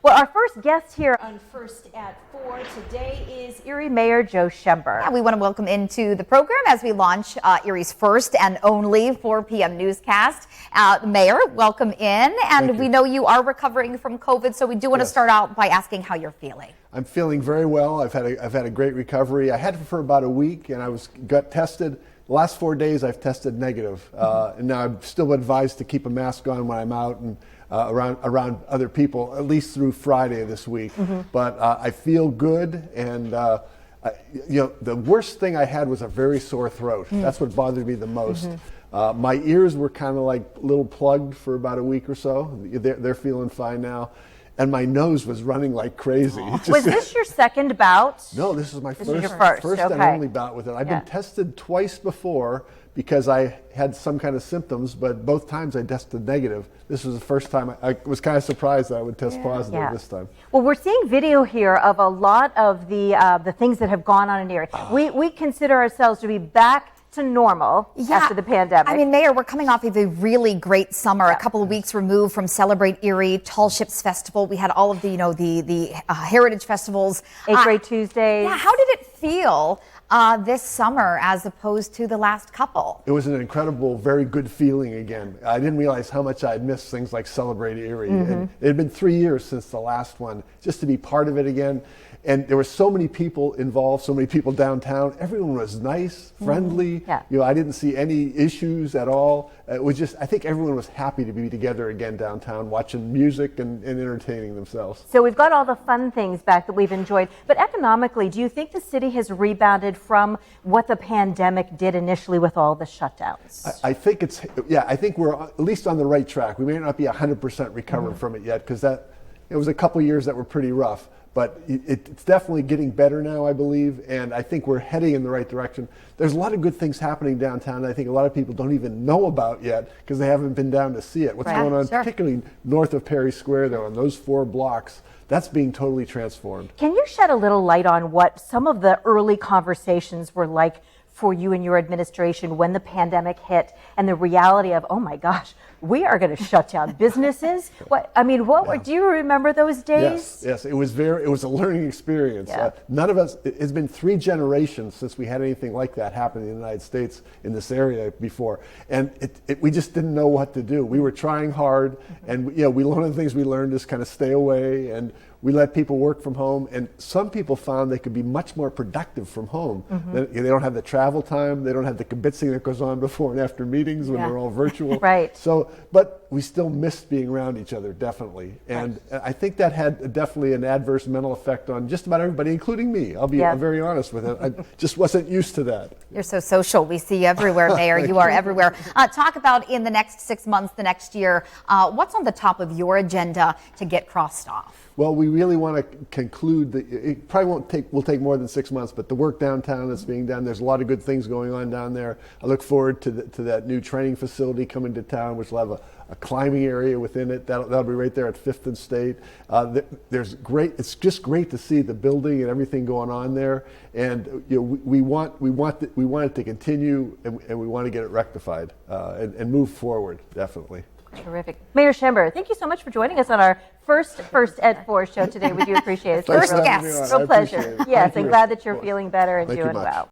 Well, our first guest here on First at 4 today is Erie Mayor Joe Schember. Yeah, we want to welcome into the program as we launch Erie's first and only 4 p.m. newscast. Mayor, welcome in. And we know you are recovering from COVID, so we do want to start out by asking how you're feeling. I'm feeling very well. I've had a great recovery. I had it for about a week, and I got tested. The last 4 days, I've tested negative, and now I'm still advised to keep a mask on when I'm out and around other people, at least through Friday of this week. But I feel good, and the worst thing I had was a very sore throat. That's what bothered me the most. My ears were kind of like a little plugged for about a week or so. They're feeling fine now. And my nose was running like crazy. Was this your second bout? No, this is my first okay. and only bout with it. I've been tested twice before because I had some kind of symptoms, but both times I tested negative. This was the first time. I was kind of surprised that I would test positive this time. Well, we're seeing video here of a lot of the things that have gone on in Erie. We consider ourselves to be back to normal after the pandemic. I mean, Mayor, we're coming off of a really great summer, a couple of weeks removed from Celebrate Erie, Tall Ships Festival. We had all of the heritage festivals. 8th Grade Tuesdays. Yeah, how did it feel this summer as opposed to the last couple? It was an incredible, very good feeling again. I didn't realize how much I'd missed things like Celebrate Erie. And it had been 3 years since the last one, just to be part of it again. And there were so many people involved, so many people downtown. Everyone was nice, friendly. I didn't see any issues at all. It was just, I think everyone was happy to be together again downtown, watching music and entertaining themselves. So we've got all the fun things back that we've enjoyed. But economically, do you think the city has rebounded from what the pandemic did initially with all the shutdowns? I think I think we're at least on the right track. We may not be 100% recovered from it yet, because it was a couple years that were pretty rough. But it's definitely getting better now, I believe, and I think we're heading in the right direction. There's a lot of good things happening downtown that I think a lot of people don't even know about yet because they haven't been down to see it. What's going on, particularly north of Perry Square, though, on those 4 blocks, that's being totally transformed. Can you shed a little light on what some of the early conversations were like for you and your administration when the pandemic hit and the reality of, oh my gosh, we are going to shut down businesses? Do you remember those days? Yes, it was a learning experience. None of us, it's been 3 generations since we had anything like that happen in the United States in this area before. And we just didn't know what to do. We were trying hard, and one of the things we learned is kind of stay away, and we let people work from home, and some people found they could be much more productive from home. They don't have the travel time, they don't have the kibitzing that goes on before and after meetings when they're all virtual. So, but we still missed being around each other, definitely. And I think that had definitely an adverse mental effect on just about everybody, including me. I'll be very honest with it. I just wasn't used to that. You're so social. We see you everywhere, Mayor. You are everywhere. Talk about in the next 6 months, the next year, what's on the top of your agenda to get crossed off? Well, we really want to conclude it probably will take more than 6 months, but the work downtown that's being done, there's a lot of good things going on down there. I look forward to that new training facility coming to town, which will have a climbing area within it. That'll be right there at 5th and State. It's just great to see the building and everything going on there. And we want it to continue, and we want to get it rectified and move forward, definitely. Terrific. Mayor Schember, thank you so much for joining us on our first at 4 show today. We do appreciate it. First guest. Real pleasure. Yes, I'm glad that you're feeling better and doing well.